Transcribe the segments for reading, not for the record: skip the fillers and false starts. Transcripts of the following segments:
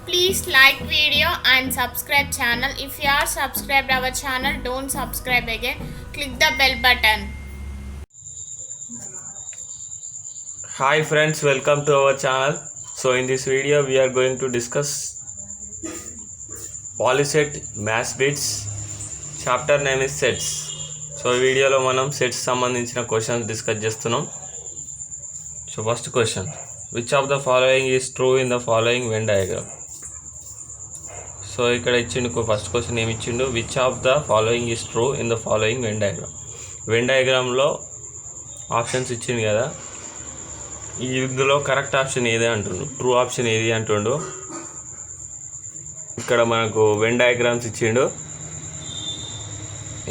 Please like video and subscribe channel. If you are subscribed our channel, don't subscribe again. Click the bell button. Hi friends, welcome to our channel. So in this video we are going to discuss Polyset Mass Bits. Chapter name is Sets. So ఈ వీడియోలో మనం sets సంబంధించిన questions discuss చేస్తున్నాం. So first question, which of the following is true in the following Venn diagram. So ఇక్కడ ఇచ్చిండు first question ఏమి ఇచ్చిండు, which of the following is true in the following Venn diagram. Venn డయాగ్రామ్లో options ఇచ్చింది కదా, ఇందులో correct option ఏది అంటుండు, ట్రూ ఆప్షన్ ఏది అంటుండు. ఇక్కడ మనకు వెన్ డయాగ్రామ్స్ ఇచ్చిండు.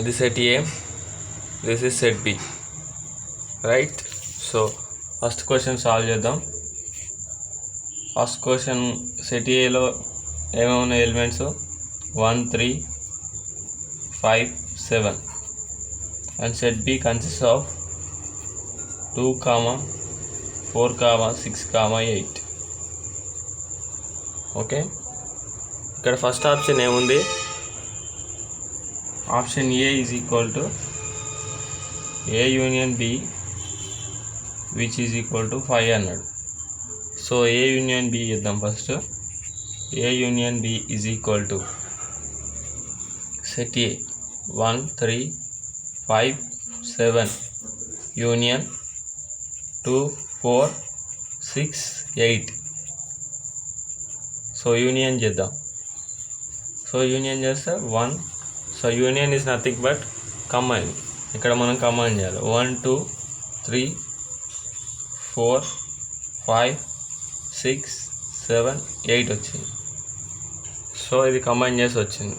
ఇది set A, this is set B, right. So first question solve చేద్దాం. ఫస్ట్ క్వశ్చన్, సెట్ ఏలో ఏమేమి ఉన్నాయి elements, 1 3 5 7 and set B consist of 2 4 6 8. Okay, ఇక్కడ ఫస్ట్ ఆప్షన్ ఏముంది, option A is equal to A union B which is equal to 5 అన్నాడు. So A union B ఇద్దాం first. A union B is equal to set A 1 3 5 7 union 2 4 6 8. So union చేద్దాం. So union చేస్తే 1. So union is nothing but combine. ఇక్కడ మనం combine చేయాలి. 1 2 3 4 5 6 7 8 వచ్చింది. So ఇది combine చేసి వచ్చింది.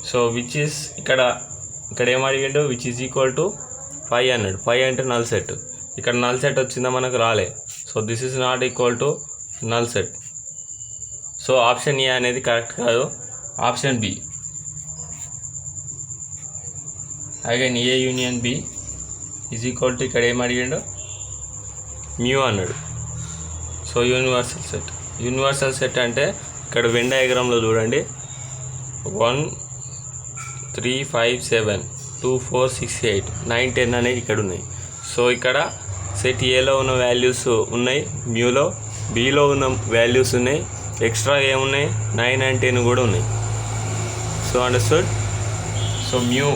సో విచ్ ఈస్ ఇక్కడ ఏం అడిగాడు, విచ్ ఈజ్ ఈక్వల్ టు 5 అన్నాడు. 5 అంటే నల్ సెట్. ఇక్కడ నల్ సెట్ వచ్చిందా, మనకు రాలే. So this is not equal to null set. So option A అనేది కరెక్ట్ కాదు, option B. Again A union B is equal to, ఇక్కడ ఏం అడిగాడు, మ్యూ అన్నాడు. So universal set. Universal set అంటే ఇక్కడ వెన్ డయాగ్రామ్లో చూడండి, 1 3 5 7 2 4 6 8 9 10 అనేవి ఇక్కడ ఉన్నాయి. సో ఇక్కడ సెట్ ఏలో ఉన్న వాల్యూస్ ఉన్నాయి, మ్యూలో బిలో ఉన్న వాల్యూస్ ఉన్నాయి, ఎక్స్ట్రా ఏమున్నాయి 9 and 10 కూడా ఉన్నాయి. So understood. సో మ్యూ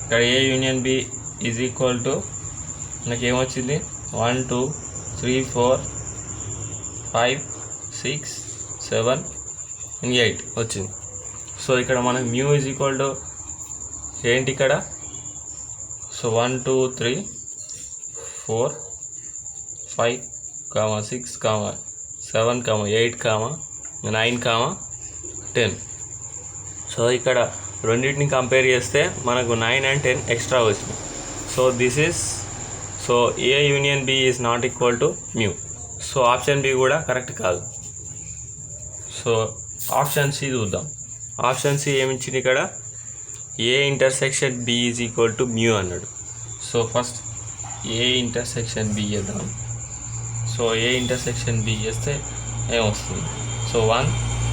ఇక్కడ A union B is equal to మనకి ఏమొచ్చింది, 1 2 3 4 5 6 7 8 వచ్చింది. సో ఇక్కడ మనకి మ్యూ ఈజ్ ఈక్వల్ టు ఏంటి ఇక్కడ, సో 1 2 3 4 5 6 7 8 9 10. సో ఇక్కడ రెండింటిని కంపేర్ చేస్తే మనకు 9 and 10 ఎక్స్ట్రా వచ్చింది. So this is, so A union B is not equal to mu. So option B కూడా కరెక్ట్ కాదు. సో ఆప్షన్ సి చూద్దాం. ఆప్షన్ సి ఏమిచ్చింది ఇక్కడ, A intersection B is equal to mu అన్నాడు. So first A intersection B చేద్దాం. So A intersection B చేస్తే ఏమొస్తుంది, so 1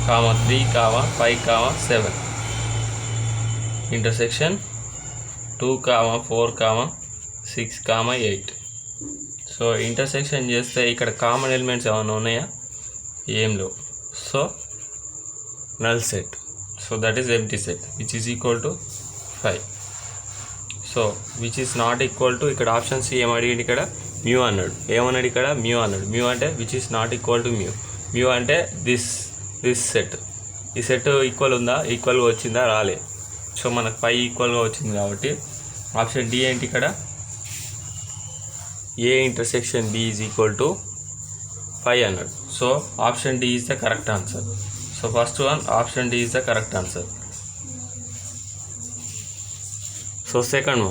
3 5 7 intersection 2 4 6 8. So intersection చేస్తే ఇక్కడ కామన్ ఎలిమెంట్స్ ఏమైనా ఉన్నాయా, ఏం లేవు. So null set. So that is empty set which is equal to 5. So which is not equal to, ఇక్కడ ఆప్షన్ సి ఏమడిగింది, ఇక్కడ మ్యూ అన్నాడు. ఏమన్నాడు ఇక్కడ, మ్యూ అన్నాడు. మ్యూ అంటే which is not equal to mu. Mu అంటే దిస్ సెట్. ఈ set equal ఉందా, ఈక్వల్గా వచ్చిందా, రాలే. సో మనకు 5 ఈక్వల్గా వచ్చింది కాబట్టి ఆప్షన్ డి ఏంటి ఇక్కడ, A intersection B is equal to 5 అన్నాడు. So option D is the correct answer. So first one, option D is the correct answer. So second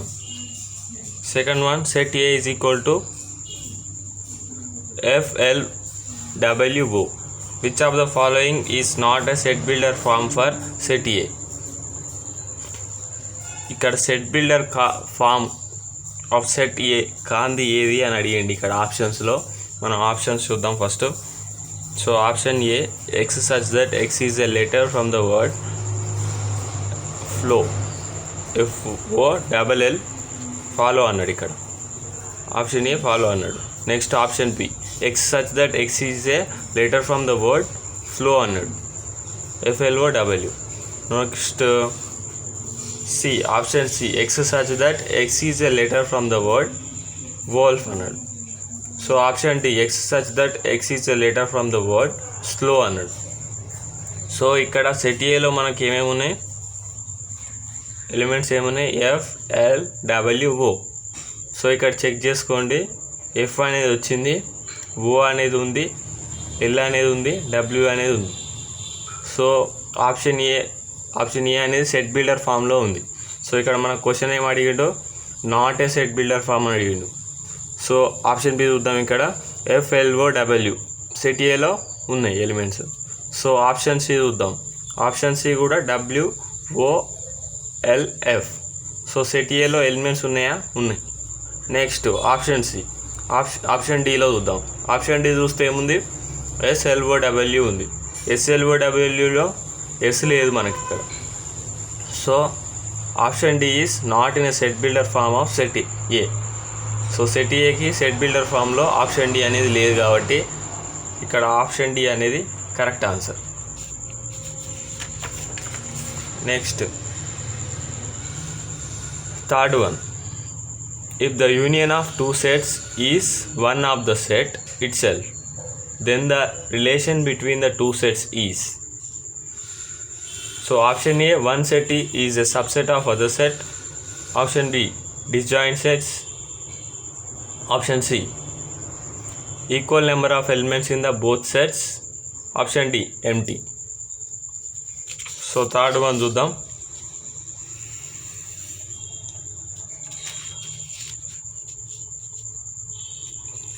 one, set A is equal to FLWO. Which of the following is not a set builder form for set A. ఇక్కడ set builder form of set A కాంది ఏది అని అడిగండి. ఇక్కడ ఆప్షన్స్లో మనం options చూద్దాం. First so option A X such that x is a letter from the word flow, FOLL follow అన్నాడు ఇక్కడ. ఆప్షన్ ఏ ఫాలో అన్నాడు. Next option B x such that x is a letter from the word flow అన్నాడు, FLOW. Next C option C x such that x is a letter from the word wolf అన్నాడు. So option D x such that x is a letter from the word slow అన్నాడు. So ఇక్కడ set ఏలో మనకి ఏమేమి ఉన్నాయి, elements ఏమున్నాయి, FLWO. So ఇక్కడ check చేసుకోండి, F అనేది వచ్చింది, O అనేది ఉంది, L అనేది ఉంది, W అనేది ఉంది. సో ఆప్షన్ ఏ అనేది సెట్ బిల్డర్ ఫామ్లో ఉంది. సో ఇక్కడ మన క్వశ్చన్ ఏం అడిగిండు, not a set builder form అని అడిగిండు. సో ఆప్షన్ బి చూద్దాం, ఇక్కడ FLOW సెట్ ఏలో ఉన్నాయి ఎలిమెంట్స్. సో ఆప్షన్ సి చూద్దాం, ఆప్షన్ సి కూడా WOLF. సో సెట్ ఏలో ఎలిమెంట్స్ ఉన్నాయా, ఉన్నాయి. నెక్స్ట్ ఆప్షన్ సి, ఆప్షన్ డిలో చూద్దాం. ఆప్షన్ డి చూస్తే ఏముంది, SLOW ఉంది. SLOWలో ఎస్ లేదు మనకి ఇక్కడ. So option D is not in a set builder form of set A. So set ఏకి సెట్ బిల్డర్ ఫామ్లో ఆప్షన్ డి అనేది లేదు కాబట్టి ఇక్కడ ఆప్షన్ డి అనేది correct answer. Next third one, if the union of two sets is one of the set itself, then the relation between the two sets is. So option A one set is a subset of other set. Option B disjoint sets. Option C equal number of elements in the both sets. Option D empty. So third one చూద్దాం.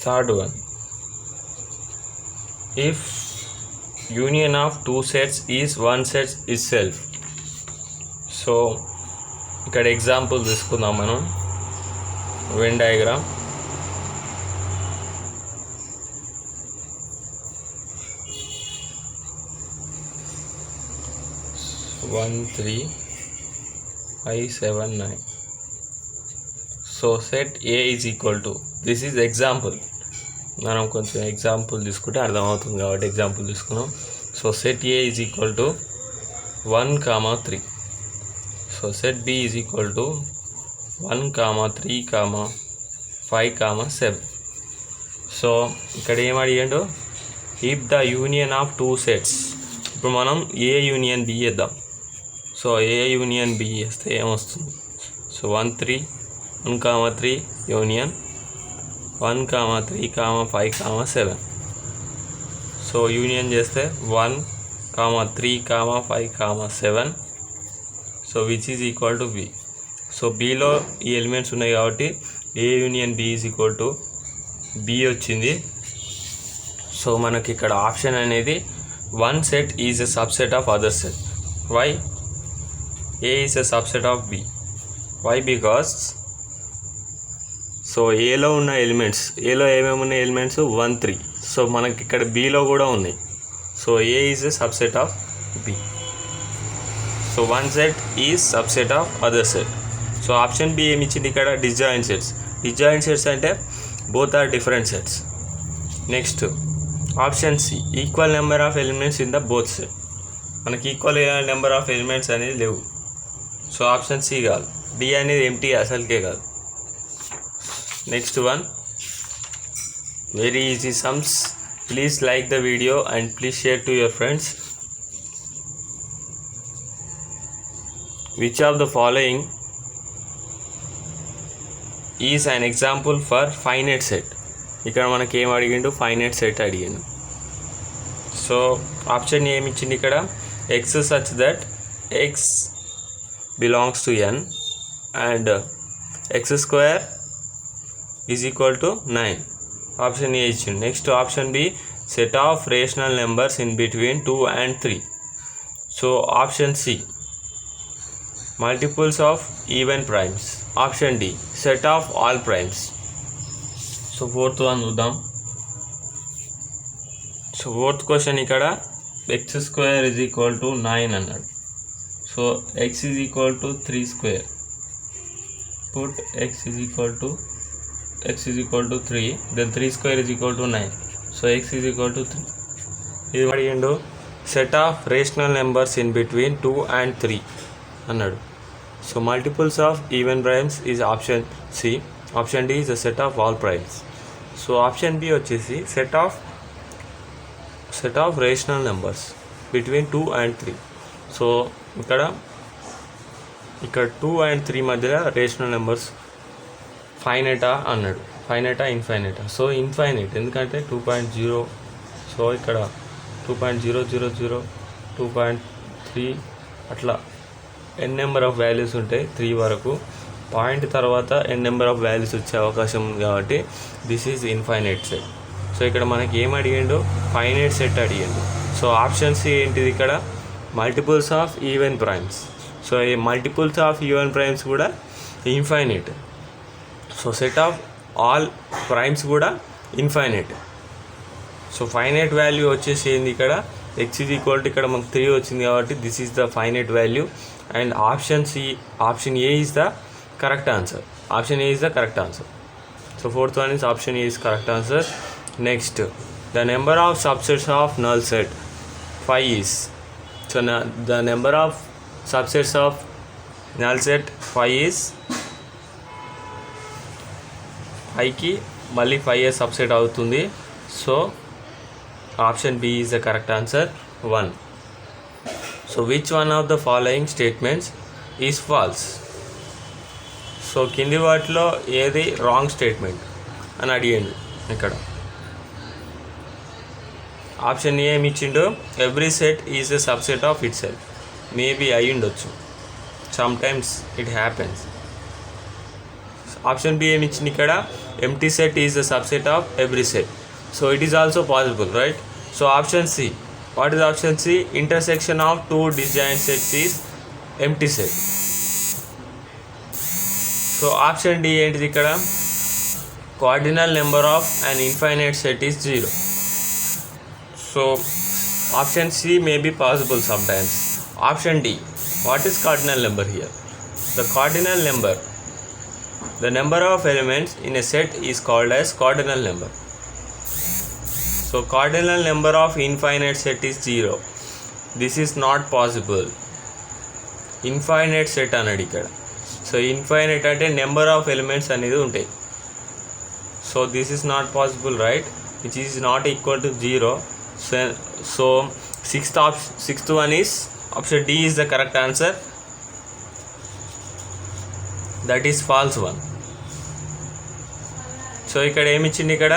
Third one, if union of two sets is one set itself. So ఇక్కడ example తీసుకుందాం మనం, Venn diagram. 1 3 5 7 9. So set A is equal to, this is example, మనం కొంచెం example తీసుకుంటే అర్థమవుతుంది కాబట్టి example తీసుకున్నాం. So set A is equal to 1, 3. So set B is equal to 1, 3, 5, 7. So ఇక్కడ ఏం అడిగాడు, if the union of two sets. ఇప్పుడు మనం ఏ యూనియన్ బి చేద్దాం. సో ఏ యూనియన్ బి చేస్తే ఏమొస్తుంది, సో 1, 3 యూనియన్ 1, 3, 5, 7. సో యూనియన్ చేస్తే 1, 3, 5, 7. So which is equal to B. So బిలో ఈ ఎలిమెంట్స్ ఉన్నాయి కాబట్టి A union B is equal to B వచ్చింది. సో మనకి ఇక్కడ ఆప్షన్ అనేది one set is a subset of other set. Why A is a subset of B, why because so ఏలో ఉన్న ఎలిమెంట్స్, ఏలో ఏమేమి ఉన్నాయి ఎలిమెంట్స్ 1, 3. సో మనకి ఇక్కడ బిలో కూడా ఉన్నాయి. So A is a subset of B. So one set is subset of other set. So option B ఏమి ఇచ్చింది ఇక్కడ, డిస్జాయింట్ సెట్స్. డిస్జాయింట్ సెట్స్ అంటే both are different sets. Next option C equal number of elements in the both set. మనకి equal number of elements అనేది లేవు. So option C కాదు, D అనేది empty అసలుకే కాదు. Next one, very easy sums. Please like the video and please share to your friends. Which of the following is an example for finite set. ఇక్కడ మనకి ఏం అడిగిండు, ఫైనైట్ సెట్ అడిగిండు. So option ఏమి ఇచ్చింది ఇక్కడ, x such that x belongs to N and x square is equal to 9. Option A ఇచ్చింది. Next option B set of rational numbers in between 2 and 3. So option C multiples of even primes. Option D set of all primes. So fourth one చూద్దాం. So fourth question ఇక్కడ x square is equal to 9 అన్నాడు. So x is equal to 3 square. Put x is equal to 3, then 3 square is equal to 9. So x is equal to 3. ఇది అడిగిండు set of rational numbers in between 2 and 3 అన్నాడు. So multiples of even primes is option C. Option D is the set of all primes. So option B వచ్చేసి set of rational numbers between 2 and 3. So ఇక్కడ 2 and 3 మధ్యలో rational numbers ఫైనైటా అన్నాడు. ఫైనైటా ఇన్ఫైనైటా? So infinite, ఎందుకంటే 2.0. So ఇక్కడ 2.000, 2.3 అట్లా ఎన్ number of values ఉంటాయి 3 వరకు. Point తర్వాత ఎన్ నెంబర్ ఆఫ్ వాల్యూస్ వచ్చే అవకాశం ఉంది కాబట్టి this is infinite set. So ఇక్కడ మనకి ఏం అడిగిండు? ఫైనైట్ సెట్ అడిగిండు. సో ఆప్షన్స్ ఏంటిది ఇక్కడ? Multiples of even primes. So ఈ మల్టిపుల్స్ ఆఫ్ ఈవెన్ ప్రైమ్స్ కూడా infinite. So set of all primes కూడా ఇన్ఫైనైట్. సో ఫైనైట్ వాల్యూ వచ్చేసి ఏంది ఇక్కడ? ఎక్స్ ఈజ్ ఈక్వల్ టు ఇక్కడ మనకు 3 వచ్చింది కాబట్టి this is the finite value. And option A is the correct answer. Option A is the correct answer. So fourth one is option A is correct answer. Next, the number of subsets of null set 5 is. So the number of subsets of null set 5 is 5కి మళ్ళీ 5 subset అవుతుంది. So option B is the correct answer 1. So which one of the following statements is false? So కింది వాటిలో ఏది wrong statement అని అడిగండి. ఇక్కడ option A ఏమి ఇచ్చిండు? Every set is a subset of itself. Maybe అయి ఉండొచ్చు, sometimes it happens. Option B ఏమి ఇచ్చింది ఇక్కడ? Empty set is the subset of every set. So it is also possible, right? So option C, what is option C? Intersection of 2 disjoint sets is empty set. So option D ఏంటిది ఇక్కడ? Cardinal number of an infinite set is 0. So option C may be possible sometimes. Option D, what is cardinal number here? The cardinal number, the number of elements in a set is called as cardinal number. So cardinal number of infinite set is 0. This is not possible. Infinite set anadi ikkada. So infinite ante number of elements anedi untayi. So this is not possible, right? Which is not equal to 0. So sixth one is option D is the correct answer. That is false one. So ఇక్కడ ఏమి ఇచ్చింది? ఇక్కడ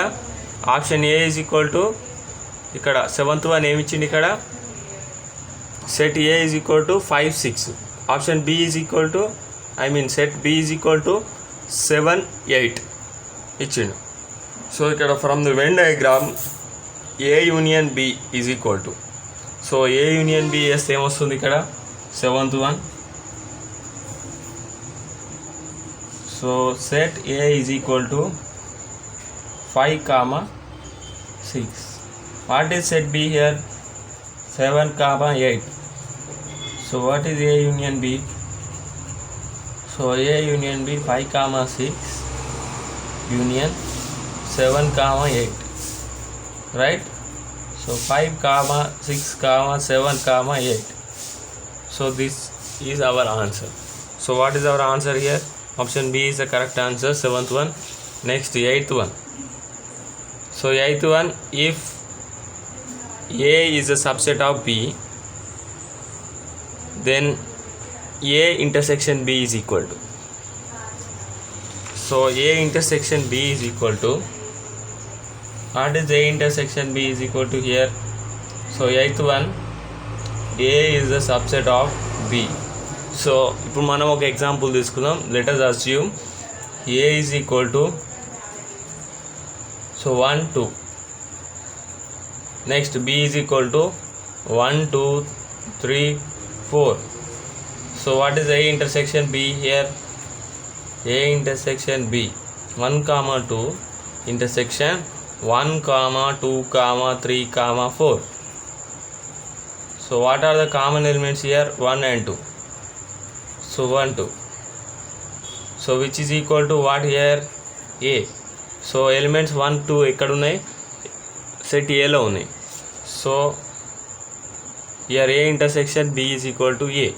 option A is equal to ఇక్కడ 7th one ఏమి ఇచ్చింది? ఇక్కడ set A is equal to 5, 6. Option B is equal to set B is equal to 7, 8 ఇచ్చిండు. So ఇక్కడ from the Venn diagram A union B is equal to, so A union B వేస్తే ఏమొస్తుంది? ఇక్కడ 7th one. So set A is equal to 5, 6. What is set B here? 7, 8. So what is A union B? So A union B 5, 6 union 7, 8. Right? So 5, 6, 7, 8. So this is our answer. So what is our answer here? Option B is the correct answer, 7th one. Next, 8th one. So 8th one, if A is a subset of B, then A intersection B is equal to. So A intersection B is equal to, what is A intersection B is equal to here? So 8th one, A is a subset of B. So ఇప్పుడు మనం ఒక example తీసుకుందాం. Let us assume A is equal to, so 1, 2. Next B is equal to 1, 2, 3, 4. So what is A intersection B here? A intersection B 1, 2 intersection 1, 2, 3, 4. So what are the common elements here? 1 and 2. So 1, 2. So which is equal to what here? A. So elements 1, 2 ఎక్కడ ఉన్నాయి? Set ఏలో ఉన్నాయి. So here A intersection B is equal to A.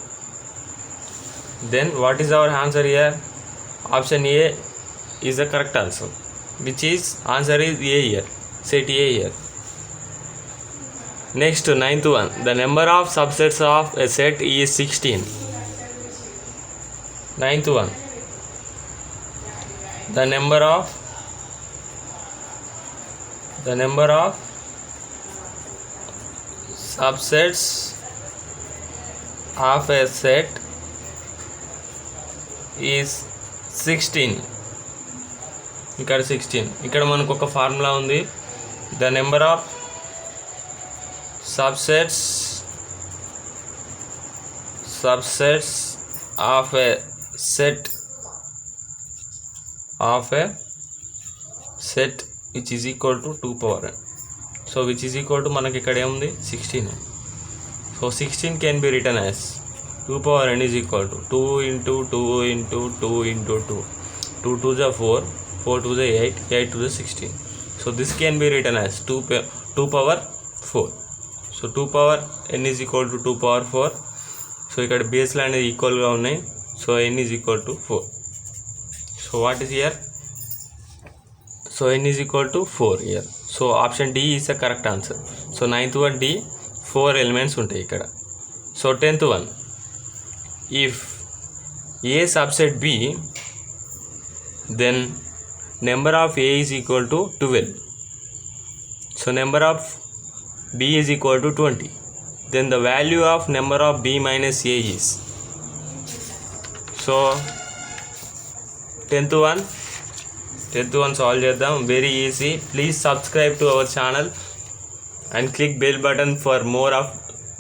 Then what is our answer here? Option A is the correct answer, which is answer is A here, set A here. Next, 9th one, the number of subsets of a set is 16. 9th one, the number of subsets of a set is 16. ఇక్కడ 16. ఇక్కడ మనకు ఒక formula ఉంది. The number of subsets of a set which is equal to 2 power n. So which is equal to మనకి ఇక్కడ ఏముంది 16. So 16 can be return as 2 power n is equal to 2 into 2 into 2 into 2. 2 to the 4, 4 to the 8, 8 to the 16. So this can be written as 2 power 4. So 2 power n is equal to 2 power 4. So ఇక్కడ base లు అనేది ఈక్వల్గా ఉన్నాయి. So n is equal to 4. So what is here? So n is equal to 4 here. So option D is the correct answer. So 9th one D, 4 elements ఉంటాయి ఇక్కడ. So 10th one, if A subset B, then number of A is equal to 12. So number of B is equal to 20. Then the value of number of B minus A is. So 10th one solve చేద్దాం. Very easy. Please subscribe to our channel and click bell button for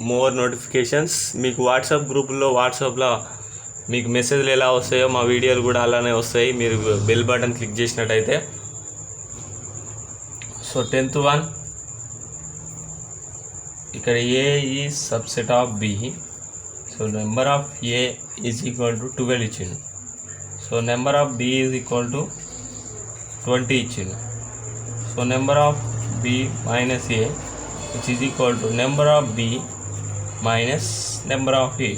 more notifications. మీకు WhatsApp గ్రూపుల్లో వాట్సాప్లో మీకు మెసేజ్లు ఎలా వస్తాయో మా వీడియోలు కూడా అలానే వస్తాయి మీరు బెల్ బటన్ క్లిక్ చేసినట్టయితే. సో 10th one, ఇక్కడ A is subset of B. So number of A is equal to 12 ఇచ్చిండు. So number of B is equal to 20 ఇచ్చిండు. So number of B minus A which is equal to number of B minus number of A.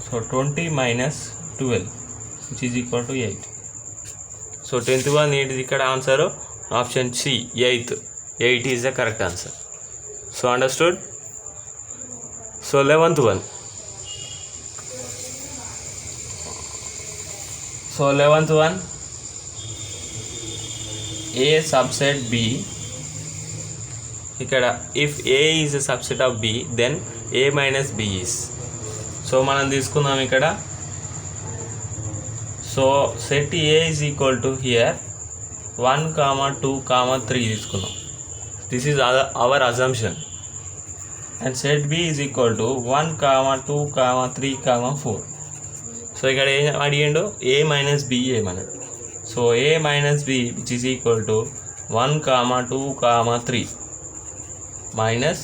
So 20 minus 12 which is equal to 8. So 10th one is ఇక్కడ answer option C, 8 is the correct answer. So understood? So 11th one. So 11th one, A subset B. ఇక్కడ if A is a subset of B, then A minus B is. So మనం తీసుకుందాం ఇక్కడ. So set A is equal to here 1, 2, 3 తీసుకుందాం. This is our assumption. And set B is equal to 1, 2, 3, 4. So ఇక్కడ ఏం అడిగిండు? A minus B ఏమన్నాడు. So A minus B which is equal to 1, 2, 3 minus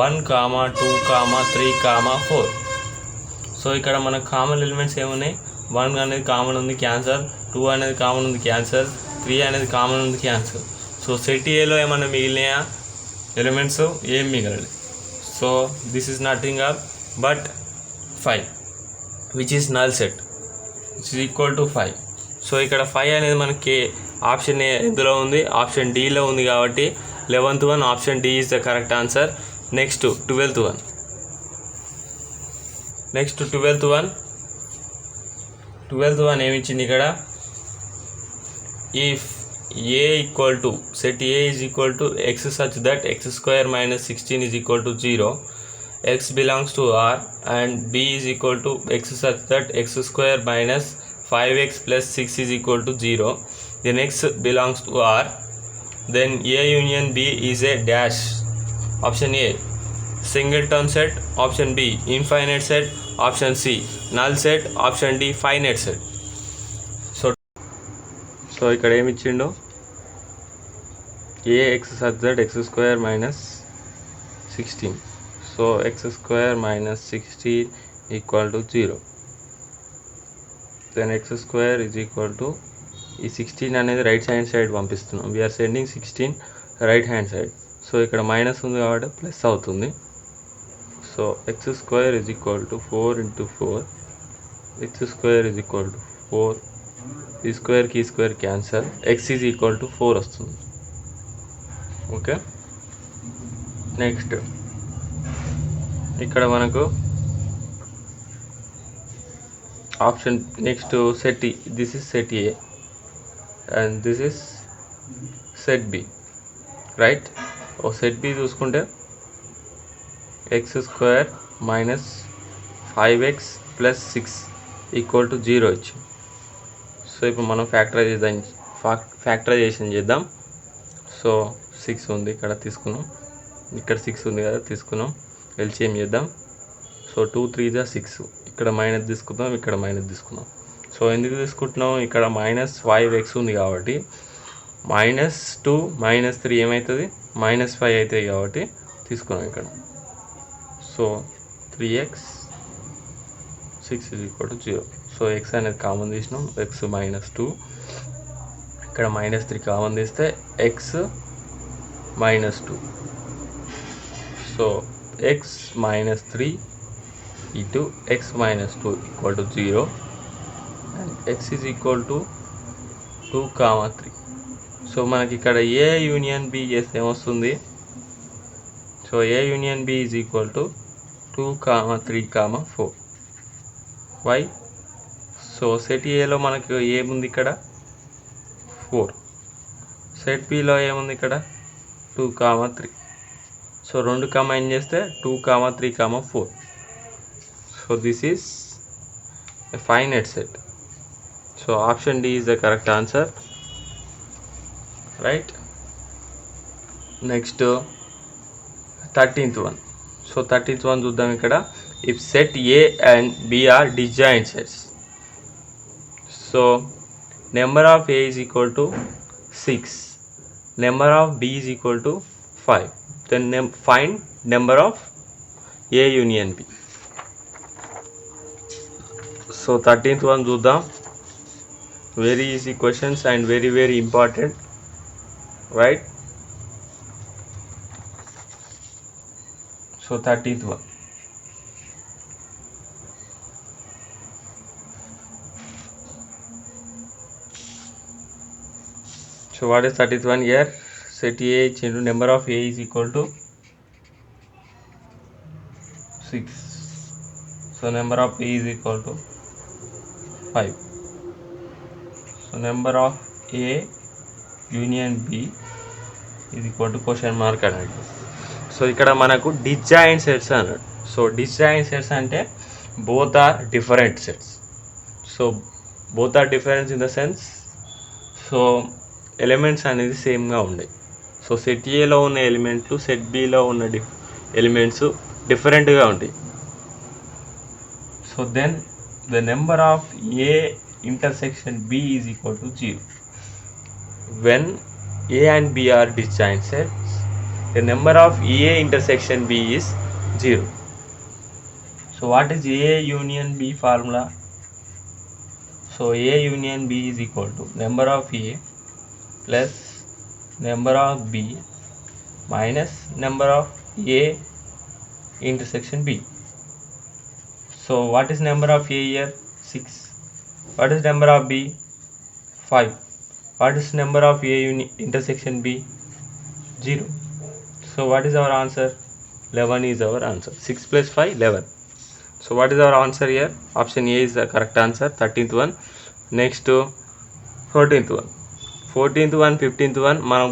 1, 2, 3, 4. So ఇక్కడ మనకు common elements ఏమున్నాయి? 1 అనేది common ఉంది, క్యాన్సల్. 2 అనేది కామన్ ఉంది, క్యాన్సల్. 3 అనేది కామన్ ఉంది, క్యాన్సల్. సో సెట్ ఏలో ఏమన్నా మిగిలినాయా ఎలిమెంట్స్? ఏం మిగలలేదు. So this is nothing but 5 which is null set which is equal to 5. So ఇక్కడ 5 అనేది మనకి ఆప్షన్ ఏ ఎందులో ఉంది? ఆప్షన్ డీలో ఉంది కాబట్టి 11th one option D is the correct answer. Next 12th one. Next 12th one ఏమిచ్చింది ఇక్కడ? If A equal to set A is equal to x such that x square minus 16 is equal to 0, x belongs to R and B is equal to x such that x square minus 5x plus 6 is equal to 0, then x belongs to R, then A union B is a dash. Option A singleton set, option B infinite set, option C null set, option D finite set. So ఇక్కడ ఏమి ఇచ్చిండో ax such that x square minus 16. So x square minus 16 equal to 0. Then x square is equal to ఈ 16 అనేది right hand side పంపిస్తున్నాం. We're sending 16 right hand side. So ఇక్కడ minus ఉంది కాబట్టి plus అవుతుంది. So x square is equal to 4 into 4. X square is equal to 4. ఈ square cancel. X is equal to 4 వస్తుంది. Okay, next ఇక్కడ మనకు option next set this is set A and this is set B, right. ఓ set B చూసుకుంటే x square minus 5x plus 6 equal to 0 వచ్చింది. So ఇప్పుడు మనం factorisation చేద్దాం. So 6 ఉంది ఇక్కడ తీసుకున్నాం, ఇక్కడ 6 ఉంది కదా తీసుకున్నాం, ఎల్సిఎం చేద్దాం. సో 2 3 = 6, ఇక్కడ మైనస్ తీసుకుందాం, ఇక్కడ మైనస్ తీసుకుందాం. సో ఎందుకు తీసుకుంటున్నాం, ఇక్కడ -5x ఉంది కాబట్టి -2 -3 ఏమవుతుంది, -5 అవుతాయి కాబట్టి తీసుకున్నాం ఇక్కడ. So 3x 6 = 0. సో x అనేది కామన్ తీసినాం, x -2, ఇక్కడ -3 కామన్ తీస్తే x -2. So x -3 into x -2 equal to 0 and x is equal to 2, 3. So మనకి ఇక్కడ a యూనియన్ b చేస్తే ఏమొస్తుంది, so a union b is equal to 2, 3, 4. why? So set ఏలో మనకి ఏముంది ఇక్కడ 4, సెట్ బిలో ఏముంది ఇక్కడ 2, 3. సో రెండు కంబైన్ చేస్తే 2, 3, 4. So this is a finite set. So option D is the correct answer, right. Next 13th one. So 13th one చూద్దాం ఇక్కడ. If set A and B are disjoint sets, so number of A is equal to 6, number of B is equal to 5, then find number of A union B. So 13th one చూద్దాం. Very easy questions and very very important, right. So 13th one. So what is 13th one here? Set A into number of A is equal to 6. So number of A is equal to 5. So number of A union B is equal to question mark అన్నాడు. So ఇక్కడ మనకు disjoint sets అన్నాడు. So disjoint sets అంటే both are different sets. So both are difference in the sense, so elements అనేది సేమ్గా ఉన్నాయి. So set ఏలో ఉన్న ఎలిమెంట్లు సెట్ బిలో ఉన్న ఎలిమెంట్స్ డిఫరెంట్గా ఉంటాయి. So then the number of A intersection B is equal to 0. When A and B are disjoint sets, the number of A intersection B is 0. So what is A union B formula? So A union B is equal to number of A plus number of B minus number of A intersection B. So what is number of A here? 6. What is number of B? 5. What is number of A intersection B? 0. So what is our answer? 11 is our answer. 6 plus 5, 11. So what is our answer here? Option A is the correct answer, 13th one. Next 14th one. 14th one, 15th one మనం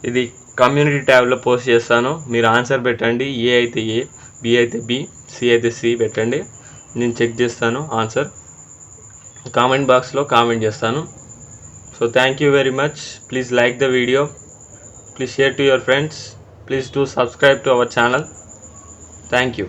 ఇది community ట్యాబ్లో post చేస్తాను. మీరు answer పెట్టండి. ఏ అయితే ఏ, B అయితే B, C అయితే C పెట్టండి. నేను చెక్ చేస్తాను ఆన్సర్. కామెంట్ బాక్స్లో కామెంట్ చేస్తాను. So thank you very much. Please like the video, please share to your friends, please do subscribe to our channel. Thank you.